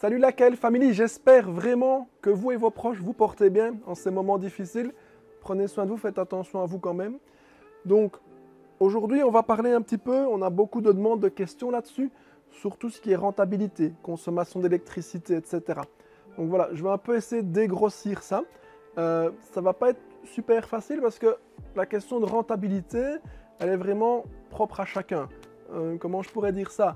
Salut laquelle famille, j'espère vraiment que vous et vos proches vous portez bien en ces moments difficiles. Prenez soin de vous, faites attention à vous quand même. Donc aujourd'hui on va parler un petit peu, on a beaucoup de demandes, de questions là-dessus, sur tout ce qui est rentabilité, consommation d'électricité, etc. Donc voilà, je vais un peu essayer de dégrossir ça. Ça va pas être super facile parce que la question de rentabilité, elle est vraiment propre à chacun. Comment je pourrais dire ça?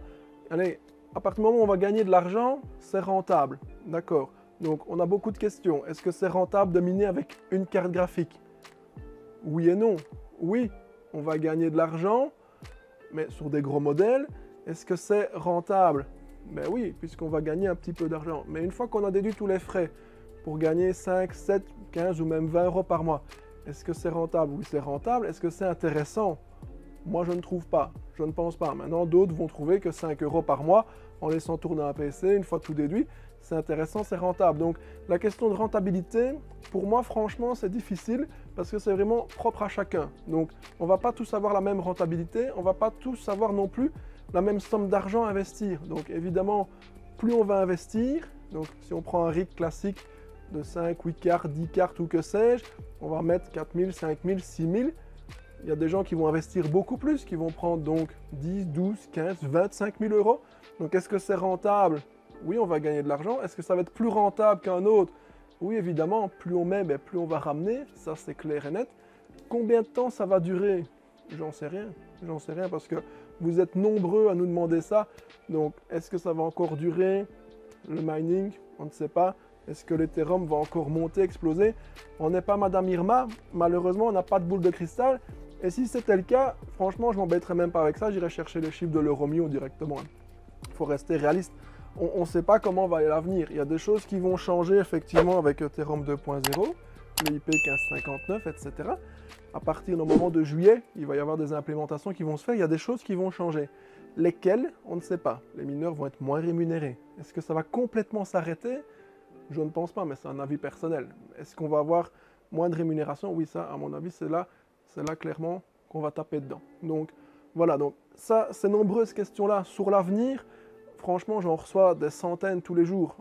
Allez, à partir du moment où on va gagner de l'argent, c'est rentable. D'accord. Donc on a beaucoup de questions. Est-ce que c'est rentable de miner avec une carte graphique? Oui et non. Oui, on va gagner de l'argent, mais sur des gros modèles. Est-ce que c'est rentable? Ben oui, puisqu'on va gagner un petit peu d'argent. Mais une fois qu'on a déduit tous les frais pour gagner 5, 7, 15 ou même 20 euros par mois, est-ce que c'est rentable? Oui, c'est rentable. Est-ce que c'est intéressant? Moi, je ne trouve pas. Je ne pense pas. Maintenant, d'autres vont trouver que 5 euros par mois, en laissant tourner un PC, une fois tout déduit, c'est intéressant, c'est rentable. Donc, la question de rentabilité, pour moi, franchement, c'est difficile parce que c'est vraiment propre à chacun. Donc, on ne va pas tous avoir la même rentabilité, on ne va pas tous avoir non plus la même somme d'argent à investir. Donc, évidemment, plus on va investir, donc si on prend un RIC classique de 5, 8 cartes, 10 cartes ou que sais-je, on va mettre 4 000, 5 000, 6 000. Il y a des gens qui vont investir beaucoup plus, qui vont prendre donc 10, 12, 15, 25 000 euros. Donc est-ce que c'est rentable? Oui, on va gagner de l'argent. Est-ce que ça va être plus rentable qu'un autre? Oui, évidemment, plus on met, plus on va ramener. Ça, c'est clair et net. Combien de temps ça va durer? J'en sais rien. J'en sais rien parce que vous êtes nombreux à nous demander ça. Donc, est-ce que ça va encore durer? Le mining, on ne sait pas. Est-ce que l'Ethereum va encore monter, exploser? On n'est pas Madame Irma. Malheureusement, on n'a pas de boule de cristal. Et si c'était le cas, franchement, je m'embêterais même pas avec ça. J'irais chercher les chiffres de l'Euromio directement. Il faut rester réaliste. On ne sait pas comment va aller l'avenir. Il y a des choses qui vont changer effectivement avec Ethereum 2.0, le IP 1559, etc. À partir du moment de juillet, il va y avoir des implémentations qui vont se faire. Il y a des choses qui vont changer. Lesquelles? On ne sait pas. Les mineurs vont être moins rémunérés. Est-ce que ça va complètement s'arrêter? Je ne pense pas, mais c'est un avis personnel. Est-ce qu'on va avoir moins de rémunération? Oui, ça, à mon avis, c'est là clairement qu'on va taper dedans. Donc, voilà. Donc, ça, ces nombreuses questions-là sur l'avenir, franchement, j'en reçois des centaines tous les jours.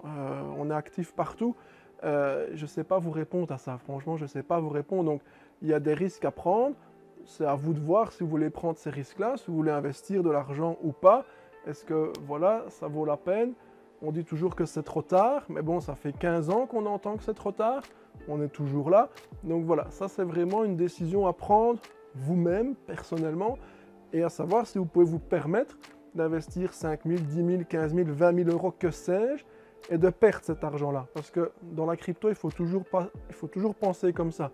On est actif partout. Je ne sais pas vous répondre à ça. Franchement, je ne sais pas vous répondre. Donc, il y a des risques à prendre. C'est à vous de voir si vous voulez prendre ces risques-là, si vous voulez investir de l'argent ou pas. Est-ce que, voilà, ça vaut la peine? On dit toujours que c'est trop tard, mais bon, ça fait 15 ans qu'on entend que c'est trop tard. On est toujours là. Donc voilà, ça c'est vraiment une décision à prendre vous-même, personnellement, et à savoir si vous pouvez vous permettre d'investir 5 000, 10 000, 15 000, 20 000 euros, que sais-je, et de perdre cet argent-là. Parce que dans la crypto, il faut toujours penser comme ça.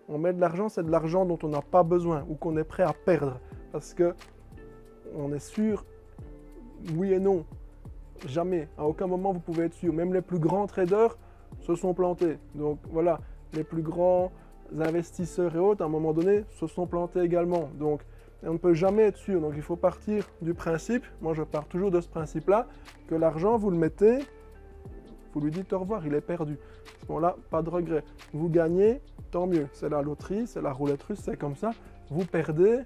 On met de l'argent, c'est de l'argent dont on n'a pas besoin ou qu'on est prêt à perdre. Parce que on est sûr, oui et non. Jamais, à aucun moment vous pouvez être sûr. Même les plus grands traders se sont plantés. Donc voilà, les plus grands investisseurs et autres, à un moment donné, se sont plantés également. Donc on ne peut jamais être sûr. Donc il faut partir du principe, moi je pars toujours de ce principe-là, que l'argent, vous le mettez, vous lui dites au revoir, il est perdu. À ce moment-là, pas de regret. Vous gagnez, tant mieux. C'est la loterie, c'est la roulette russe, c'est comme ça. Vous perdez,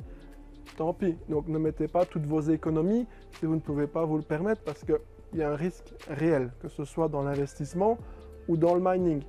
tant pis. Donc ne mettez pas toutes vos économies si vous ne pouvez pas vous le permettre parce que il y a un risque réel, que ce soit dans l'investissement ou dans le mining.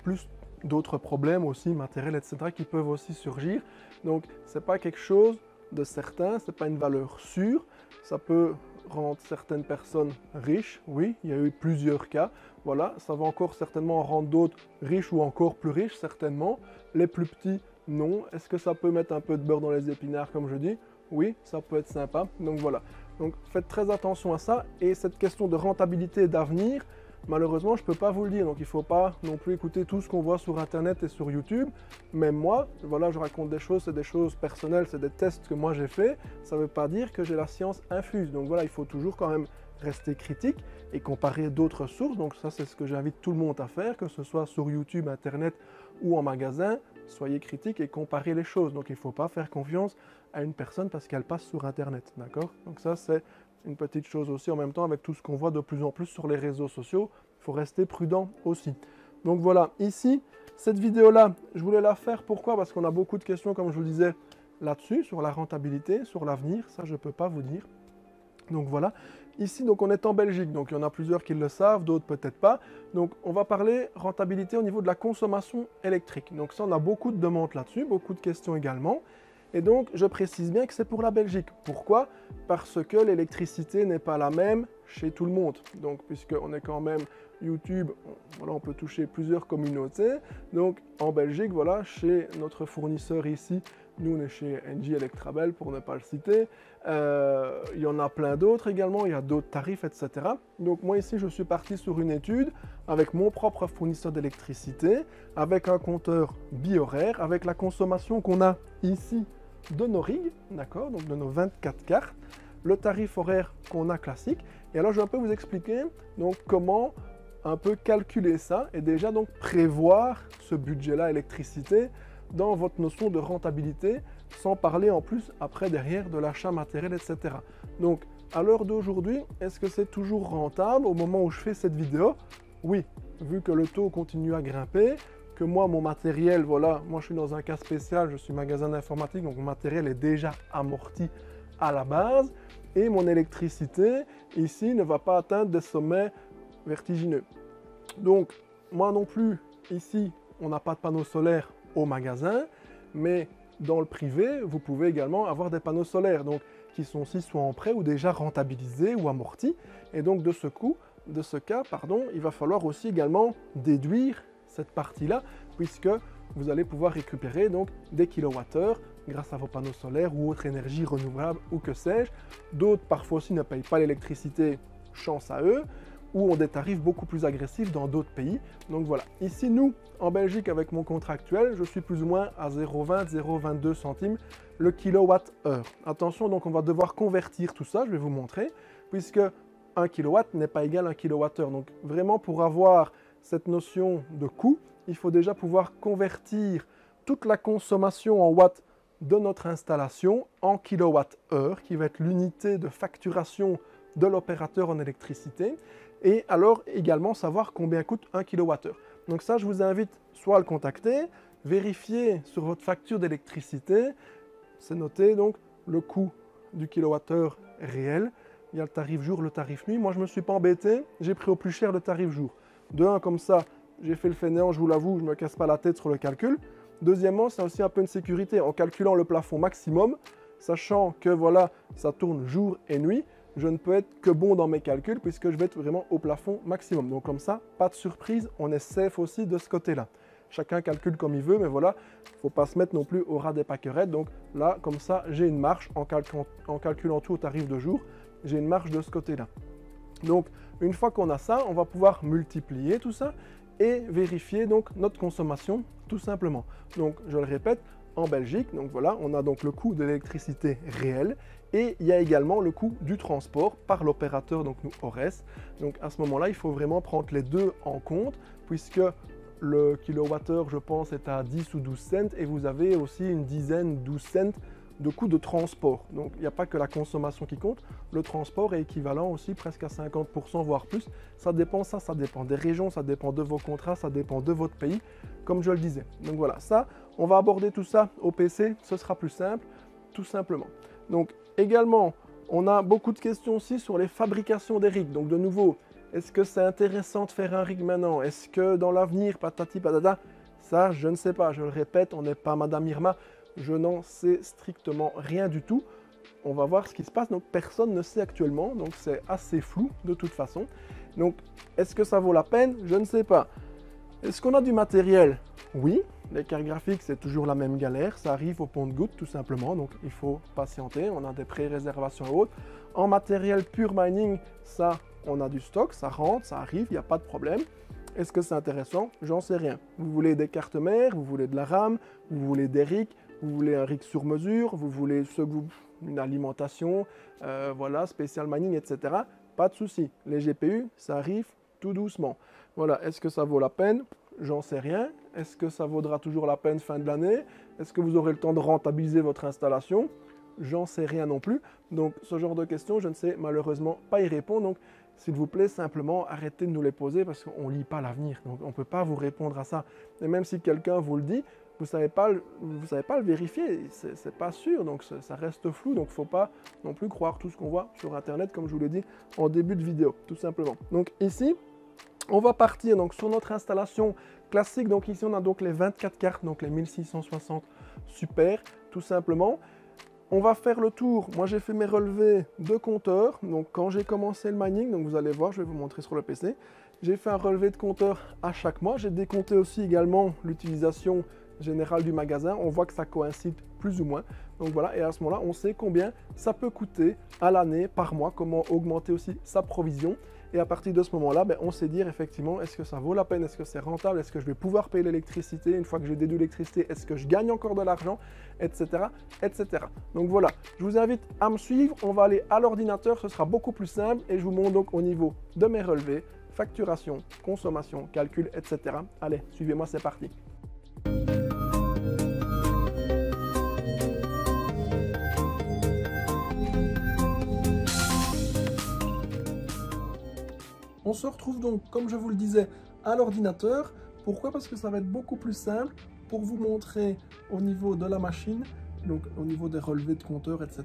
Plus d'autres problèmes aussi, matériels, etc., qui peuvent aussi surgir. Donc, ce n'est pas quelque chose de certain, ce n'est pas une valeur sûre. Ça peut rendre certaines personnes riches, oui, il y a eu plusieurs cas. Voilà, ça va encore certainement rendre d'autres riches ou encore plus riches, certainement. Les plus petits, non. Est-ce que ça peut mettre un peu de beurre dans les épinards, comme je dis? Oui, ça peut être sympa. Donc voilà. Donc faites très attention à ça. Et cette question de rentabilité et d'avenir, malheureusement, je ne peux pas vous le dire. Donc il ne faut pas non plus écouter tout ce qu'on voit sur Internet et sur YouTube. Même moi, voilà, je raconte des choses, c'est des choses personnelles, c'est des tests que moi j'ai fait. Ça ne veut pas dire que j'ai la science infuse. Donc voilà, il faut toujours quand même rester critique et comparer d'autres sources. Donc ça, c'est ce que j'invite tout le monde à faire, que ce soit sur YouTube, Internet ou en magasin. Soyez critique et comparez les choses. Donc il ne faut pas faire confiance à une personne parce qu'elle passe sur Internet, d'accord? Donc ça, c'est une petite chose aussi. En même temps, avec tout ce qu'on voit de plus en plus sur les réseaux sociaux, il faut rester prudent aussi. Donc voilà, ici, cette vidéo-là, je voulais la faire. Pourquoi? Parce qu'on a beaucoup de questions, comme je vous le disais, là-dessus, sur la rentabilité, sur l'avenir. Ça, je ne peux pas vous dire. Donc voilà. Ici, donc, on est en Belgique, donc il y en a plusieurs qui le savent, d'autres peut-être pas. Donc, on va parler rentabilité au niveau de la consommation électrique. Donc ça, on a beaucoup de demandes là-dessus, beaucoup de questions également. Et donc, je précise bien que c'est pour la Belgique. Pourquoi? Parce que l'électricité n'est pas la même chez tout le monde. Donc, puisqu'on est quand même YouTube, voilà, on peut toucher plusieurs communautés. Donc, en Belgique, voilà, chez notre fournisseur ici, nous, on est chez Engie Electrabel, pour ne pas le citer. Il y en a plein d'autres également, il y a d'autres tarifs, etc. Donc, moi, ici, je suis parti sur une étude avec mon propre fournisseur d'électricité, avec un compteur bi-horaire, avec la consommation qu'on a ici de nos rigs, d'accord, donc de nos 24 cartes, le tarif horaire qu'on a classique. Et alors, je vais un peu vous expliquer donc comment un peu calculer ça et déjà donc prévoir ce budget-là électricité dans votre notion de rentabilité, sans parler en plus après derrière de l'achat matériel, etc. Donc, à l'heure d'aujourd'hui, est-ce que c'est toujours rentable au moment où je fais cette vidéo? Oui, vu que le taux continue à grimper, que moi, mon matériel, voilà, moi je suis dans un cas spécial, je suis magasin d'informatique, donc mon matériel est déjà amorti à la base, et mon électricité, ici, ne va pas atteindre des sommets vertigineux. Donc, moi non plus, ici, on n'a pas de panneaux solaires au magasin, mais dans le privé, vous pouvez également avoir des panneaux solaires, donc qui sont aussi soit en prêt ou déjà rentabilisés ou amortis, et donc de ce cas, il va falloir aussi également déduire cette partie-là, puisque vous allez pouvoir récupérer donc des kilowattheures grâce à vos panneaux solaires ou autre énergie renouvelable ou que sais-je. D'autres parfois aussi ne payent pas l'électricité, chance à eux, ou ont des tarifs beaucoup plus agressifs dans d'autres pays. Donc voilà, ici nous, en Belgique avec mon contrat actuel, je suis plus ou moins à 0,20, 0,22 centimes le kilowatt-heure. Attention, donc on va devoir convertir tout ça, je vais vous montrer, puisque 1 kilowatt n'est pas égal à 1 kilowattheure. Donc vraiment pour avoir cette notion de coût, il faut déjà pouvoir convertir toute la consommation en watts de notre installation en kilowattheure, qui va être l'unité de facturation de l'opérateur en électricité, et alors également savoir combien coûte 1 kWh. Donc ça, je vous invite soit à le contacter, vérifier sur votre facture d'électricité, c'est noté donc le coût du kilowattheure réel, il y a le tarif jour, le tarif nuit. Moi, je ne me suis pas embêté, j'ai pris au plus cher le tarif jour. De un, comme ça, j'ai fait le fainéant, je vous l'avoue, je ne me casse pas la tête sur le calcul. Deuxièmement, c'est aussi un peu une sécurité en calculant le plafond maximum, sachant que voilà, ça tourne jour et nuit. Je ne peux être que bon dans mes calculs puisque je vais être vraiment au plafond maximum. Donc comme ça, pas de surprise, on est safe aussi de ce côté-là. Chacun calcule comme il veut, mais voilà, il ne faut pas se mettre non plus au ras des pâquerettes. Donc là, comme ça, j'ai une marge en calculant tout au tarif de jour, j'ai une marge de ce côté-là. Donc une fois qu'on a ça, on va pouvoir multiplier tout ça et vérifier donc notre consommation tout simplement. Donc je le répète, en Belgique, donc voilà, on a donc le coût de l'électricité réel et il y a également le coût du transport par l'opérateur, donc nous Ores. Donc à ce moment-là, il faut vraiment prendre les deux en compte puisque le kilowattheure, je pense, est à 10 ou 12 cents et vous avez aussi une dizaine, 12 cents de coût de transport. Donc il n'y a pas que la consommation qui compte, le transport est équivalent aussi presque à 50% voire plus. Ça dépend des régions, ça dépend de vos contrats, ça dépend de votre pays, comme je le disais. Donc voilà, ça, on va aborder tout ça au PC, ce sera plus simple, tout simplement. Donc également, on a beaucoup de questions aussi sur les fabrications des rigs. Donc de nouveau, est-ce que c'est intéressant de faire un rig maintenant? Est-ce que dans l'avenir, patati patata? Ça, je ne sais pas, je le répète, on n'est pas Madame Irma, je n'en sais strictement rien du tout. On va voir ce qui se passe, donc personne ne sait actuellement, donc c'est assez flou de toute façon. Donc, est-ce que ça vaut la peine? Je ne sais pas. Est-ce qu'on a du matériel? Oui, les cartes graphiques, c'est toujours la même galère, ça arrive au compte-gouttes tout simplement, donc il faut patienter, on a des pré-réservations et autres. En matériel pur mining, ça, on a du stock, ça rentre, ça arrive, il n'y a pas de problème. Est-ce que c'est intéressant? J'en sais rien. Vous voulez des cartes mères, vous voulez de la RAM, vous voulez des rigs, vous voulez un rig sur mesure, vous voulez une alimentation, voilà, spécial mining, etc. Pas de souci. Les GPU, ça arrive tout doucement. Voilà, est-ce que ça vaut la peine? J'en sais rien. Est-ce que ça vaudra toujours la peine fin de l'année? Est-ce que vous aurez le temps de rentabiliser votre installation? J'en sais rien non plus. Donc, ce genre de questions, je ne sais malheureusement pas y répondre. Donc, s'il vous plaît, simplement, arrêtez de nous les poser parce qu'on ne lit pas l'avenir. Donc, on ne peut pas vous répondre à ça. Et même si quelqu'un vous le dit, vous ne savez pas le vérifier, c'est pas sûr, donc ça reste flou, donc il ne faut pas non plus croire tout ce qu'on voit sur Internet, comme je vous l'ai dit en début de vidéo, tout simplement. Donc ici, on va partir donc, sur notre installation classique. Donc ici, on a donc les 24 cartes, donc les 1660 Super, tout simplement. On va faire le tour. Moi, j'ai fait mes relevés de compteur. Donc quand j'ai commencé le mining, donc vous allez voir, je vais vous montrer sur le PC. J'ai fait un relevé de compteur à chaque mois. J'ai décompté aussi également l'utilisation générale du magasin. On voit que ça coïncide plus ou moins. Donc voilà, et à ce moment-là, on sait combien ça peut coûter à l'année, par mois, comment augmenter aussi sa provision. Et à partir de ce moment-là, on sait dire effectivement, est-ce que ça vaut la peine, est-ce que c'est rentable, est-ce que je vais pouvoir payer l'électricité, une fois que j'ai déduit l'électricité, est-ce que je gagne encore de l'argent, etc., etc. Donc voilà, je vous invite à me suivre, on va aller à l'ordinateur, ce sera beaucoup plus simple et je vous montre donc au niveau de mes relevés, facturation, consommation, calcul, etc. Allez, suivez-moi, c'est parti. On se retrouve donc, comme je vous le disais, à l'ordinateur. Pourquoi? Parce que ça va être beaucoup plus simple pour vous montrer au niveau de la machine, donc au niveau des relevés de compteur, etc.,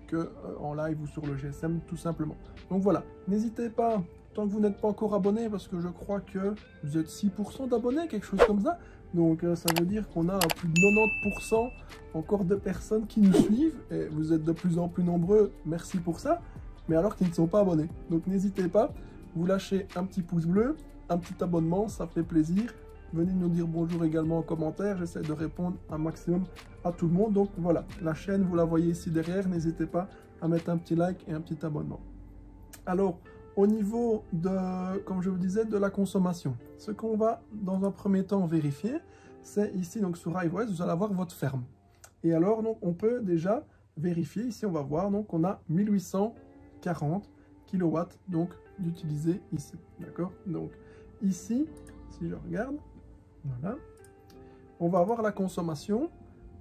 qu'en live ou sur le GSM, tout simplement. Donc voilà, n'hésitez pas, tant que vous n'êtes pas encore abonné, parce que je crois que vous êtes 6% d'abonnés, quelque chose comme ça. Donc ça veut dire qu'on a plus de 90% encore de personnes qui nous suivent, et vous êtes de plus en plus nombreux, merci pour ça, mais alors qu'ils ne sont pas abonnés. Donc n'hésitez pas. Vous lâchez un petit pouce bleu, un petit abonnement, ça fait plaisir. Venez nous dire bonjour également en commentaire, j'essaie de répondre un maximum à tout le monde. Donc voilà, la chaîne, vous la voyez ici derrière, n'hésitez pas à mettre un petit like et un petit abonnement. Alors, au niveau de, comme je vous disais, de la consommation, ce qu'on va dans un premier temps vérifier, c'est ici donc sur iOS, vous allez avoir votre ferme. Et alors, donc, on peut déjà vérifier, ici on va voir, donc on a 1840 kW, donc d'utiliser ici, d'accord? Donc ici, si je regarde, voilà, on va avoir la consommation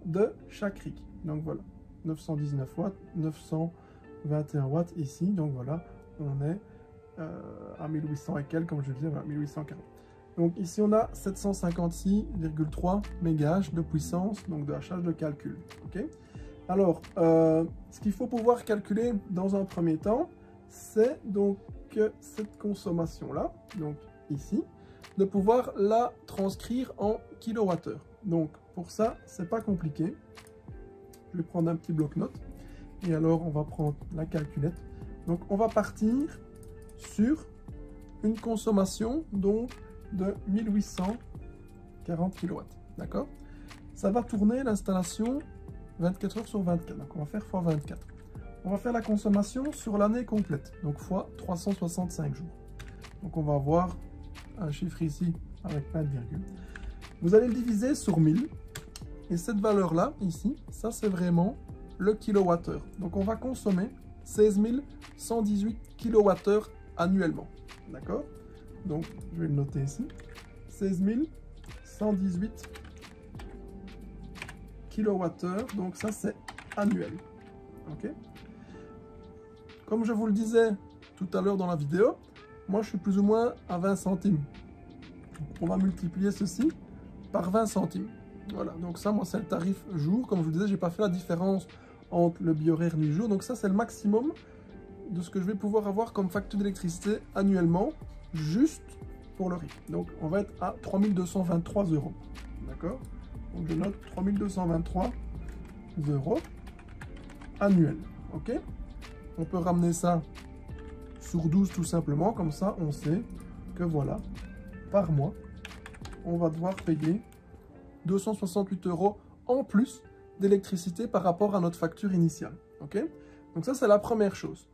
de chaque rig. Donc voilà, 919 watts, 921 watts ici, donc voilà, on est à 1800 et quelques, comme je disais, voilà, 1840. Donc ici on a 756,3 MHz de puissance, donc de la charge de calcul, ok? Alors, ce qu'il faut pouvoir calculer dans un premier temps, c'est donc cette consommation-là, donc ici, de pouvoir la transcrire en kilowattheure. Donc pour ça, c'est pas compliqué. Je vais prendre un petit bloc-notes et alors on va prendre la calculette. Donc on va partir sur une consommation donc de 1840 kW, d'accord? Ça va tourner l'installation 24 heures sur 24, donc on va faire x 24. On va faire la consommation sur l'année complète, donc fois 365 jours. Donc on va avoir un chiffre ici avec plein de virgules. Vous allez le diviser sur 1000. Et cette valeur-là, ici, ça c'est vraiment le kilowattheure. Donc on va consommer 16 118 kilowattheures annuellement. D'accord? Donc je vais le noter ici. 16 118 kilowattheures. Donc ça c'est annuel. Ok? Comme je vous le disais tout à l'heure dans la vidéo, moi je suis plus ou moins à 20 centimes. Donc, on va multiplier ceci par 20 centimes. Voilà, donc ça, moi c'est le tarif jour. Comme je vous le disais, j'ai pas fait la différence entre le biohoraire du jour. Donc ça, c'est le maximum de ce que je vais pouvoir avoir comme facture d'électricité annuellement, juste pour le RIC. Donc on va être à 3223 €. D'accord? Donc je note 3223 € annuel. Ok? On peut ramener ça sur 12 tout simplement, comme ça on sait que voilà, par mois, on va devoir payer 268 € en plus d'électricité par rapport à notre facture initiale. Ok? Donc ça c'est la première chose.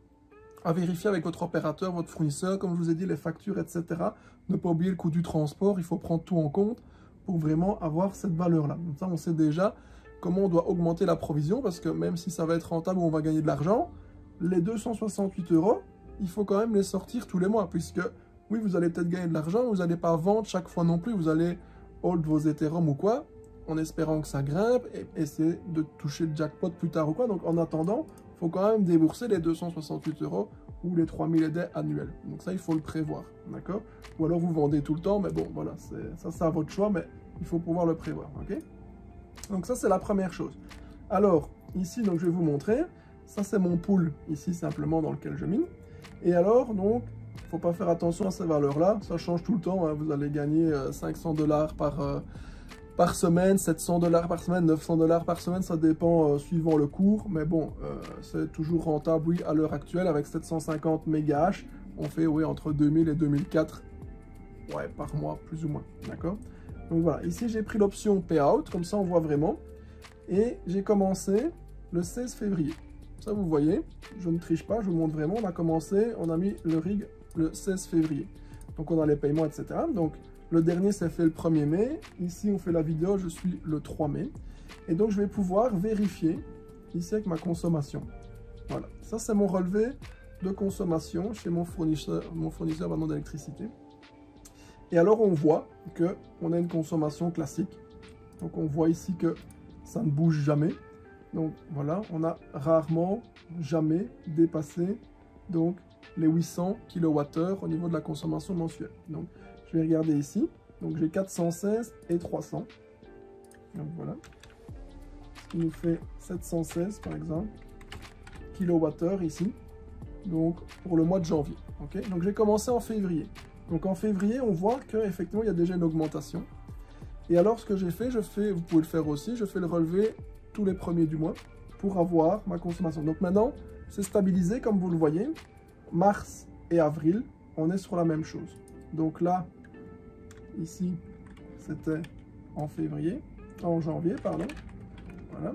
À vérifier avec votre opérateur, votre fournisseur, comme je vous ai dit, les factures, etc. Ne pas oublier le coût du transport, il faut prendre tout en compte pour vraiment avoir cette valeur-là. Comme ça on sait déjà comment on doit augmenter la provision, parce que même si ça va être rentable ou on va gagner de l'argent, les 268 €, il faut quand même les sortir tous les mois, puisque oui, vous allez peut-être gagner de l'argent, vous n'allez pas vendre chaque fois non plus, vous allez hold vos Ethereum ou quoi, en espérant que ça grimpe, et essayer de toucher le jackpot plus tard ou quoi. Donc en attendant, il faut quand même débourser les 268 € ou les 3000 aides annuels. Donc ça, il faut le prévoir, d'accord? Ou alors vous vendez tout le temps, mais bon, voilà, ça c'est à votre choix, mais il faut pouvoir le prévoir, ok? Donc ça, c'est la première chose. Alors, ici, donc, je vais vous montrer. Ça, c'est mon pool, ici, simplement, dans lequel je mine. Et alors, donc, il ne faut pas faire attention à ces valeurs-là. Ça change tout le temps. Hein. Vous allez gagner 500 $ par semaine, 700 $ par semaine, 900 $ par semaine. Ça dépend suivant le cours. Mais bon, c'est toujours rentable, oui, à l'heure actuelle. Avec 750 MHz, on fait, oui, entre 2000 et 2004 par mois, plus ou moins. D'accord? Donc voilà, ici, j'ai pris l'option Payout. Comme ça, on voit vraiment. Et j'ai commencé le 16 février. Ça, vous voyez, je ne triche pas, je vous montre vraiment. On a commencé, on a mis le rig le 16 février. Donc, on a les paiements, etc. Donc, le dernier s'est fait le 1er mai. Ici, on fait la vidéo, je suis le 3 mai. Et donc, je vais pouvoir vérifier ici avec ma consommation. Voilà, ça, c'est mon relevé de consommation chez mon fournisseur d'électricité. Et alors, on voit qu'on a une consommation classique. Donc, on voit ici que ça ne bouge jamais. Donc voilà, on a rarement, jamais dépassé donc les 800 kWh au niveau de la consommation mensuelle. Donc je vais regarder ici. Donc j'ai 416 et 300. Donc voilà. Ce qui nous fait 716 par exemple kWh ici. Donc pour le mois de janvier. Okay, donc j'ai commencé en février. Donc en février, on voit qu'effectivement il y a déjà une augmentation. Et alors ce que j'ai fait, vous pouvez le faire aussi, je fais le relevé tous les premiers du mois pour avoir ma consommation. Donc maintenant, c'est stabilisé comme vous le voyez. Mars et avril, on est sur la même chose. Donc là, ici, c'était en janvier, pardon. Voilà.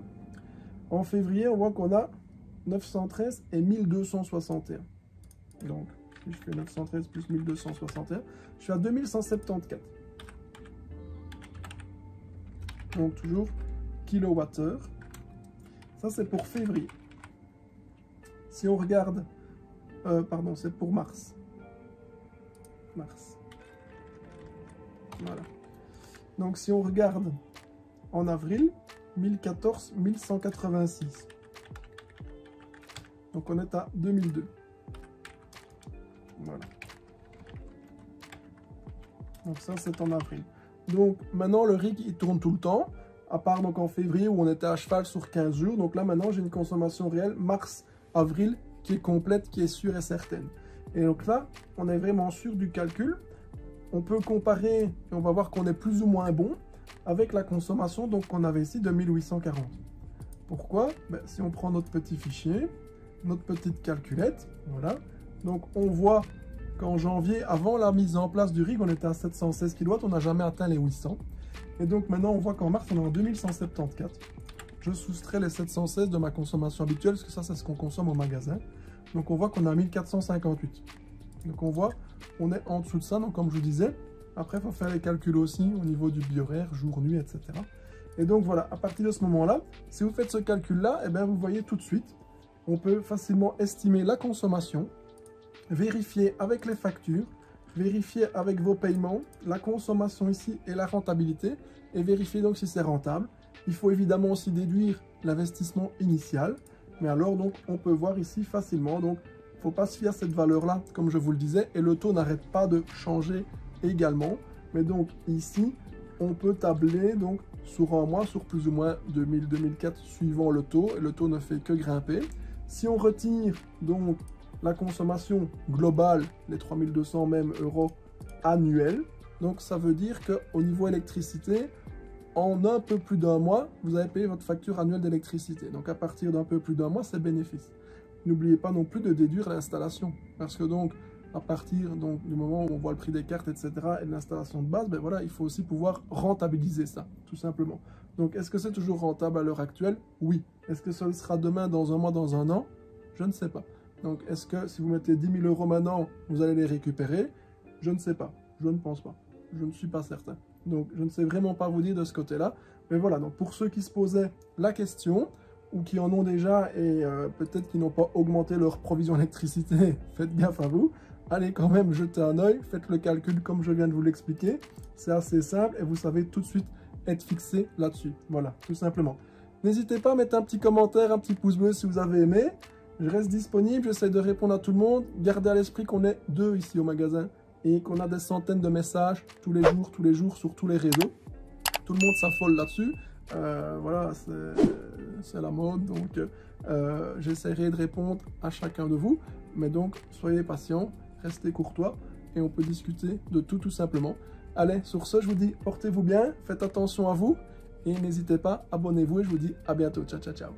En février, on voit qu'on a 913 et 1261. Donc, si je fais 913 plus 1261, je suis à 2174. Donc toujours kilowattheure. Ça, c'est pour février. Si on regarde... pardon, c'est pour mars. Mars. Voilà. Donc, si on regarde en avril, 1014, 1186. Donc, on est à 2002. Voilà. Donc, ça, c'est en avril. Donc, maintenant, le rig, il tourne tout le temps. À part donc en février où on était à cheval sur 15 jours. Donc là, maintenant, j'ai une consommation réelle mars-avril qui est complète, qui est sûre et certaine. Et donc là, on est vraiment sûr du calcul. On peut comparer et on va voir qu'on est plus ou moins bon avec la consommation qu'on avait ici de 1840. Pourquoi? Si on prend notre petit fichier, notre petite calculette, voilà. Donc on voit qu'en janvier, avant la mise en place du rig, on était à 716 kW, on n'a jamais atteint les 800. Et donc maintenant, on voit qu'en mars, on est en 2174. Je soustrais les 716 de ma consommation habituelle, parce que ça, c'est ce qu'on consomme au magasin. Donc on voit qu'on a 1458. Donc on voit, on est en dessous de ça. Donc comme je vous disais, après, il faut faire les calculs aussi au niveau du bi-horaire, jour, nuit, etc. Et donc voilà, à partir de ce moment-là, si vous faites ce calcul-là, eh bien, vous voyez tout de suite, on peut facilement estimer la consommation, vérifier avec les factures, vérifier avec vos paiements, la consommation ici et la rentabilité, et vérifier donc si c'est rentable. Il faut évidemment aussi déduire l'investissement initial, mais alors donc on peut voir ici facilement. Donc il ne faut pas se fier à cette valeur-là, comme je vous le disais, et le taux n'arrête pas de changer également. Mais donc ici, on peut tabler donc sur un mois, sur plus ou moins 2000-2004 suivant le taux, et le taux ne fait que grimper. Si on retire donc la consommation globale, les 3200 même euros annuels, donc ça veut dire qu'au niveau électricité, en un peu plus d'un mois, vous avez payé votre facture annuelle d'électricité. Donc à partir d'un peu plus d'un mois, c'est bénéfice. N'oubliez pas non plus de déduire l'installation, parce que donc à partir donc, du moment où on voit le prix des cartes, etc., et de l'installation de base, ben voilà, il faut aussi pouvoir rentabiliser ça, tout simplement. Donc est-ce que c'est toujours rentable à l'heure actuelle? Oui. Est-ce que ça le sera demain, dans un mois, dans un an? Je ne sais pas. Donc, est-ce que si vous mettez 10 000 € maintenant, vous allez les récupérer? Je ne sais pas. Je ne pense pas. Je ne suis pas certain. Donc, je ne sais vraiment pas vous dire de ce côté-là. Mais voilà, donc pour ceux qui se posaient la question, ou qui en ont déjà et peut-être qui n'ont pas augmenté leur provision d'électricité, faites gaffe à vous. Allez quand même jeter un œil, faites le calcul comme je viens de vous l'expliquer. C'est assez simple et vous savez tout de suite être fixé là-dessus. Voilà, tout simplement. N'hésitez pas à mettre un petit commentaire, un petit pouce bleu si vous avez aimé. Je reste disponible, j'essaie de répondre à tout le monde. Gardez à l'esprit qu'on est 2 ici au magasin et qu'on a des centaines de messages tous les jours, sur tous les réseaux. Tout le monde s'affole là-dessus. Voilà, c'est la mode, donc j'essaierai de répondre à chacun de vous. Mais donc, soyez patients, restez courtois et on peut discuter de tout simplement. Allez, sur ce, je vous dis, portez-vous bien, faites attention à vous et n'hésitez pas, abonnez-vous et je vous dis à bientôt. Ciao, ciao, ciao.